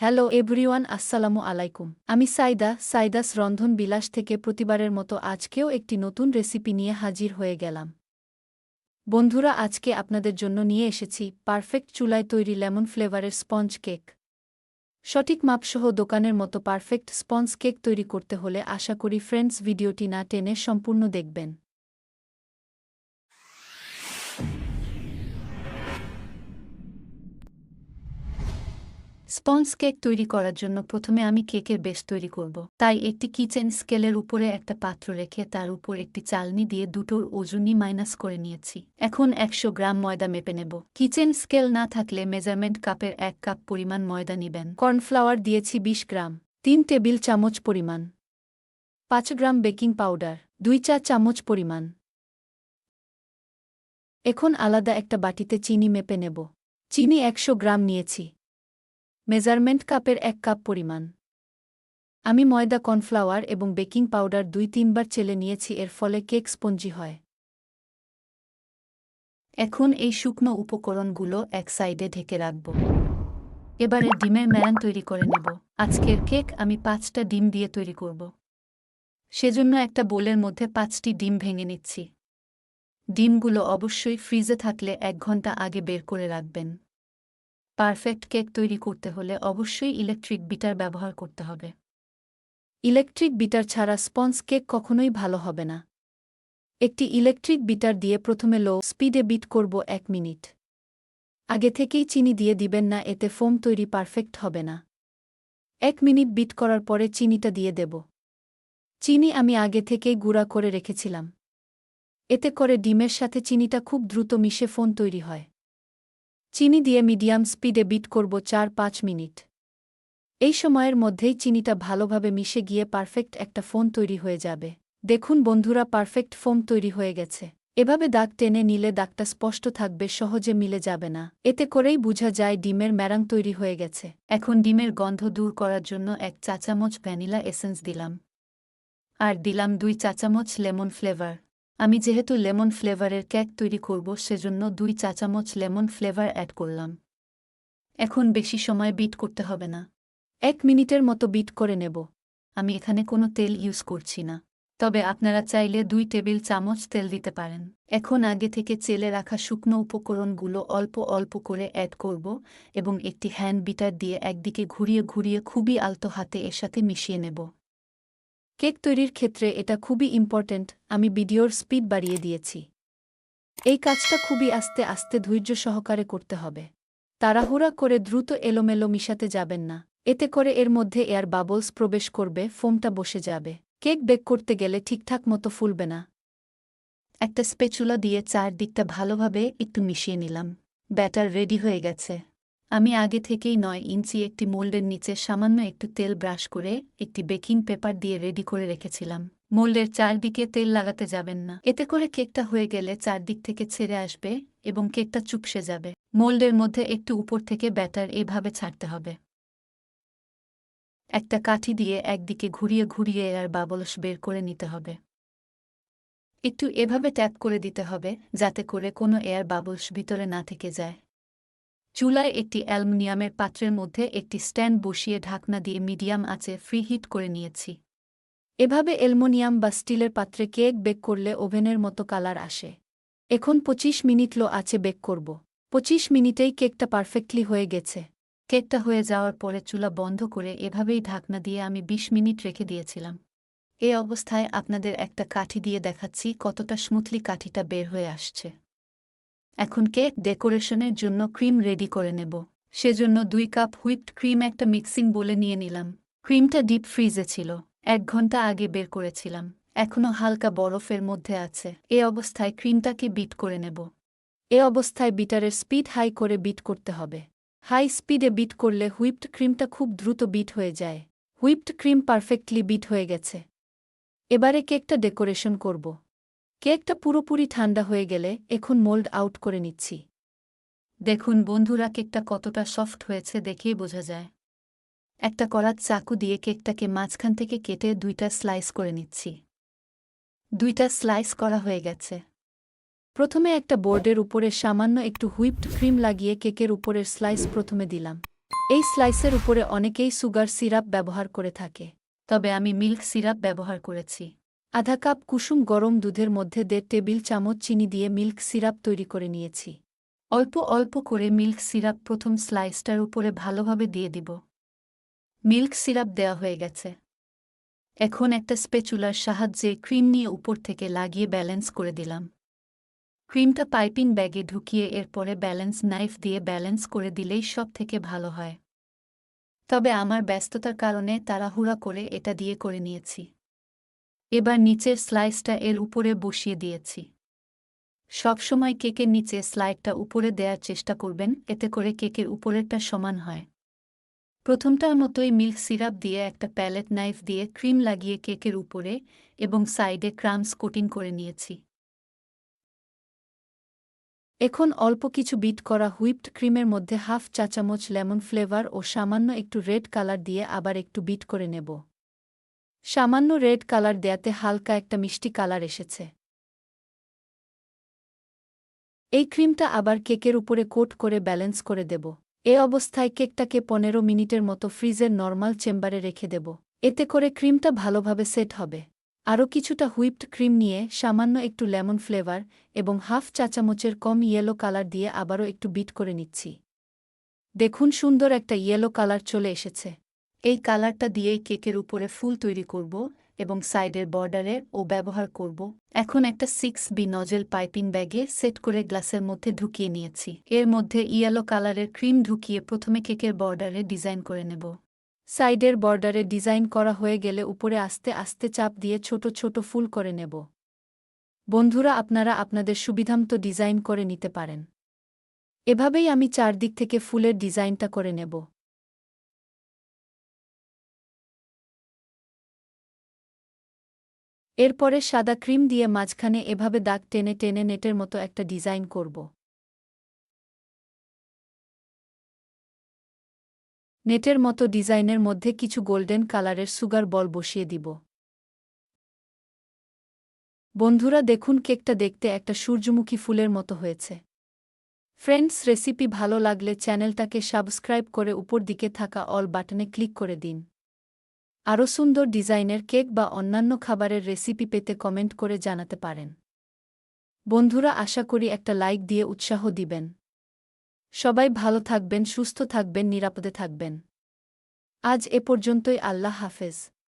Hello everyone, আসসালামু আলাইকুম। আমি সাইদাস রন্ধন বিলাস থেকে প্রতিবারের মতো আজকেও একটি নতুন রেসিপি নিয়ে হাজির হয়ে গেলাম। বন্ধুরা, আজকে আপনাদের জন্য নিয়ে এসেছি পারফেক্ট চুলায় তৈরি লেমন ফ্লেভারের স্পঞ্জ কেক। সঠিক মাপসহ দোকানের মতো পারফেক্ট স্পঞ্জ কেক তৈরি করতে হলে আশা করি ফ্রেন্ডস ভিডিওটি না টেনে সম্পূর্ণ দেখবেন। স্পঞ্জ কেক তৈরি করার জন্য প্রথমে আমি কেকের বেস তৈরি করব। তাই একটি কিচেন স্কেলের উপরে একটা পাত্র রেখে তার উপর একটি চালনি দিয়ে দুটোর ওজনই মাইনাস করে নিয়েছি। এখন 100 গ্রাম ময়দা মেপে নেব। কিচেন স্কেল না থাকলে মেজারমেন্ট কাপের 1 কাপ পরিমাণ ময়দা নেবেন। কর্নফ্লাওয়ার দিয়েছি 20 গ্রাম, 3 টেবিল চামচ পরিমাণ, 5 গ্রাম বেকিং পাউডার, 2 চা চামচ পরিমাণ। এখন আলাদা একটা বাটিতে চিনি মেপে নেব। চিনি 100 গ্রাম নিয়েছি, মেজারমেন্ট কাপের 1 কাপ পরিমাণ। আমি ময়দা, কর্নফ্লাওয়ার এবং বেকিং পাউডার 2-3 বার চেলে নিয়েছি, এর ফলে কেক স্পঞ্জি হয়। এখন এই শুকনো উপকরণগুলো এক সাইডে ঢেকে রাখব। এবারে ডিমের ম্যারাং তৈরি করে নেব। আজকের কেক আমি 5টা ডিম দিয়ে তৈরি করব। সেজন্য একটা বোলের মধ্যে 5টি ডিম ভেঙে নিচ্ছি। ডিমগুলো অবশ্যই ফ্রিজে থাকলে 1 ঘন্টা আগে বের করে রাখবেন। পারফেক্ট কেক তৈরি করতে হলে অবশ্যই ইলেকট্রিক বিটার ব্যবহার করতে হবে। ইলেকট্রিক বিটার ছাড়া স্পঞ্জ কেক কখনোই ভালো হবে না। একটি ইলেকট্রিক বিটার দিয়ে প্রথমে লো স্পিডে বিট করব 1 মিনিট। আগে থেকেই চিনি দিয়ে দিবেন না, এতে ফোম তৈরি পারফেক্ট হবে না। 1 মিনিট বিট করার পরে চিনিটা দিয়ে দেব। চিনি আমি আগে থেকেই গুঁড়া করে রেখেছিলাম। এতে করে ডিমের সাথে চিনিটা খুব দ্রুত মিশে ফোম তৈরি হয়। চিনি দিয়ে মিডিয়াম স্পিডে বিট করব 4-5 মিনিট। এই সময়ের মধ্যেই চিনিটা ভালোভাবে মিশে গিয়ে পারফেক্ট একটা ফোম তৈরি হয়ে যাবে। দেখুন বন্ধুরা, পারফেক্ট ফোম তৈরি হয়ে গেছে। এভাবে দাগ টেনে নিলে দাগটা স্পষ্ট থাকবে, সহজে মিলে যাবে না। এতে করেই বোঝা যায় ডিমের ম্যারাং তৈরি হয়ে গেছে। এখন ডিমের গন্ধ দূর করার জন্য 1 চা চামচ ভ্যানিলা এসেন্স দিলাম। আর দিলাম 2 চা চামচ লেমন ফ্লেভার। আমি যেহেতু লেমন ফ্লেভারের কেক তৈরি করব, সেজন্য 2 চা চামচ লেমন ফ্লেভার অ্যাড করলাম। এখন বেশি সময় বিট করতে হবে না। 1 মিনিটের মতো বিট করে নেব। আমি এখানে কোনো তেল ইউজ করছি না, তবে আপনারা চাইলে 2 টেবিল চামচ তেল দিতে পারেন। এখন আগে থেকে চেলে রাখা শুকনো উপকরণগুলো অল্প অল্প করে অ্যাড করব এবং একটি হ্যান্ড বিটার দিয়ে একদিকে ঘুরিয়ে ঘুরিয়ে খুবই আলতো হাতে এর সাথে মিশিয়ে নেব। কেক তৈরির ক্ষেত্রে এটা খুবই ইম্পর্ট্যান্ট। আমি ভিডিওর স্পিড বাড়িয়ে দিয়েছি। এই কাজটা খুবই আস্তে আস্তে ধৈর্য সহকারে করতে হবে। তাড়াহুড়া করে দ্রুত এলোমেলো মিশাতে যাবেন না, এতে করে এর মধ্যে এয়ার বাবলস প্রবেশ করবে, ফোমটা বসে যাবে। কেক বেক করতে গেলে ঠিকঠাক মতো ফুলবে না। একটা স্প্যাচুলা দিয়ে চারদিকটা ভালোভাবে একটু মিশিয়ে নিলাম। ব্যাটার রেডি হয়ে গেছে। আমি আগে থেকেই 9 ইঞ্চি একটি মোল্ডের নিচে সামান্য একটু তেল ব্রাশ করে একটি বেকিং পেপার দিয়ে রেডি করে রেখেছিলাম। মোল্ডের চারদিকে তেল লাগাতে যাবেন না, এতে করে কেকটা হয়ে গেলে চারদিক থেকে ছেড়ে আসবে এবং কেকটা চুপসে যাবে। মোল্ডের মধ্যে একটু উপর থেকে ব্যাটার এভাবে ছাড়তে হবে। একটা কাঠি দিয়ে একদিকে ঘুরিয়ে ঘুরিয়ে এয়ার বাবলস বের করে নিতে হবে। একটু এভাবে ট্যাপ করে দিতে হবে যাতে করে কোনো এয়ার বাবলস ভিতরে না থেকে যায়। চুলায় একটি অ্যালুমিনিয়ামের পাত্রের মধ্যে একটি স্ট্যান্ড বসিয়ে ঢাকনা দিয়ে মিডিয়াম আঁচে ফ্রি হিট করে নিয়েছি। এভাবে অ্যালুমিনিয়াম বা স্টিলের পাত্রে কেক বেক করলে ওভেনের মতো কালার আসে। এখন 25 মিনিট লো আঁচে বেক করব। 25 মিনিটেই কেকটা পারফেক্টলি হয়ে গেছে। কেকটা হয়ে যাওয়ার পরে চুলা বন্ধ করে এভাবেই ঢাকনা দিয়ে আমি 20 মিনিট রেখে দিয়েছিলাম। এই অবস্থায় আপনাদের একটা কাঠি দিয়ে দেখাচ্ছি কতটা স্মুথলি কাঠিটা বের হয়ে আসছে। এখন কেক ডেকোরেশনের জন্য ক্রিম রেডি করে নেব। সেজন্য 2 কাপ হুইপড ক্রিম একটা মিক্সিং বোলে নিয়ে নিলাম। ক্রিমটা ডিপ ফ্রিজে ছিল, 1 ঘন্টা আগে বের করেছিলাম। এখনও হালকা বরফের মধ্যে আছে। এ অবস্থায় ক্রিমটাকে বিট করে নেব। এ অবস্থায় বিটারের স্পিড হাই করে বিট করতে হবে। হাই স্পিডে বিট করলে হুইপড ক্রিমটা খুব দ্রুত বিট হয়ে যায়। হুইপড ক্রিম পারফেক্টলি বিট হয়ে গেছে। এবারে কেকটা ডেকোরেশন করব। কেকটা পুরোপুরি ঠান্ডা হয়ে গেলে এখন মোল্ড আউট করে নিচ্ছি। দেখুন বন্ধুরা, কেকটা কতটা সফট হয়েছে দেখেই বোঝা যায়। একটা কড়াত চাকু দিয়ে কেকটাকে মাঝখান থেকে কেটে 2টা স্লাইস করে নিচ্ছি। 2টা স্লাইস করা হয়ে গেছে। প্রথমে একটা বোর্ডের উপরে সামান্য একটু হুইপড ক্রিম লাগিয়ে কেকের উপরের স্লাইস প্রথমে দিলাম। এই স্লাইসের উপরে অনেকেই সুগার সিরাপ ব্যবহার করে থাকে, তবে আমি মিল্ক সিরাপ ব্যবহার করেছি। আধা কাপ কুসুম গরম দুধের মধ্যে 1.5 টেবিল চামচ চিনি দিয়ে মিল্ক সিরাপ তৈরি করে নিয়েছি। অল্প অল্প করে মিল্ক সিরাপ প্রথম স্লাইসটার উপরে ভালোভাবে দিয়ে দিব। মিল্ক সিরাপ দেওয়া হয়ে গেছে। এখন একটা স্প্যাচুলার সাহায্যে ক্রিম নিয়ে উপর থেকে লাগিয়ে ব্যালেন্স করে দিলাম। ক্রিমটা পাইপিং ব্যাগে ঢুকিয়ে এরপরে ব্যালেন্স নাইফ দিয়ে ব্যালেন্স করে দিলেই সব থেকে ভালো হয়। তবে আমার ব্যস্ততার কারণে তাড়াহুড়া করে এটা দিয়ে করে নিয়েছি। এবার নিচের স্লাইসটা এর উপরে বসিয়ে দিয়েছি। সবসময় কেকের নিচে স্লাইডটা উপরে দেওয়ার চেষ্টা করবেন, এতে করে কেকের উপরেরটা সমান হয়। প্রথমটার মতোই মিল্ক সিরাপ দিয়ে একটা প্যালেট নাইফ দিয়ে ক্রিম লাগিয়ে কেকের উপরে এবং সাইডে ক্রাম্বস কোটিং করে নিয়েছি। এখন অল্প কিছু বিট করা হুইপড ক্রিমের মধ্যে হাফ চা চামচ লেমন ফ্লেভার ও সামান্য একটু রেড কালার দিয়ে আবার একটু বিট করে নেব। সামান্য রেড কালার দেয়াতে হালকা একটা মিষ্টি কালার এসেছে। এই ক্রিমটা আবার কেকের উপরে কোট করে ব্যালেন্স করে দেব। এ অবস্থায় কেকটাকে 15 মিনিটের মতো ফ্রিজের নরমাল চেম্বারে রেখে দেব। এতে করে ক্রিমটা ভালোভাবে সেট হবে। আরও কিছুটা হুইপড ক্রিম নিয়ে সামান্য একটু লেমন ফ্লেভার এবং হাফ চা চামচের কম ইয়েলো কালার দিয়ে আবারও একটু বিট করে নিচ্ছি। দেখুন সুন্দর একটা ইয়েলো কালার চলে এসেছে। এই কালারটা দিয়েই কেকের উপরে ফুল তৈরি করব এবং সাইডের বর্ডারে ও ব্যবহার করব। এখন একটা 6B নজেল পাইপিং ব্যাগে সেট করে গ্লাসের মধ্যে ঢুকিয়ে নিয়েছি। এর মধ্যে ইয়েলো কালারের ক্রিম ঢুকিয়ে প্রথমে কেকের বর্ডারে ডিজাইন করে নেব। সাইডের বর্ডারে ডিজাইন করা হয়ে গেলে উপরে আস্তে আস্তে চাপ দিয়ে ছোট ছোট ফুল করে নেব। বন্ধুরা, আপনারা আপনাদের সুবিধামতো ডিজাইন করে নিতে পারেন। এভাবেই আমি চারদিক থেকে ফুলের ডিজাইনটা করে নেব। এরপরে সাদা ক্রিম দিয়ে মাঝখানে এভাবে দাগ টেনে টেনে নেটের মতো একটা ডিজাইন করব। নেটের মতো ডিজাইনের মধ্যে কিছু গোল্ডেন কালারের সুগার বল বসিয়ে দিব। বন্ধুরা দেখুন, কেকটা দেখতে একটা সূর্যমুখী ফুলের মতো হয়েছে। ফ্রেন্ডস, রেসিপি ভালো লাগলে চ্যানেলটাকে সাবস্ক্রাইব করে উপর দিকে থাকা অল বাটনে ক্লিক করে দিন। আরও সুন্দর ডিজাইনের কেক বা অন্যান্য খাবারের রেসিপি পেতে কমেন্ট করে জানাতে পারেন। বন্ধুরা, আশা করি একটা লাইক দিয়ে উৎসাহ দিবেন। সবাই ভালো থাকবেন, সুস্থ থাকবেন, নিরাপদে থাকবেন। আজ এ পর্যন্তই। আল্লাহ হাফেজ।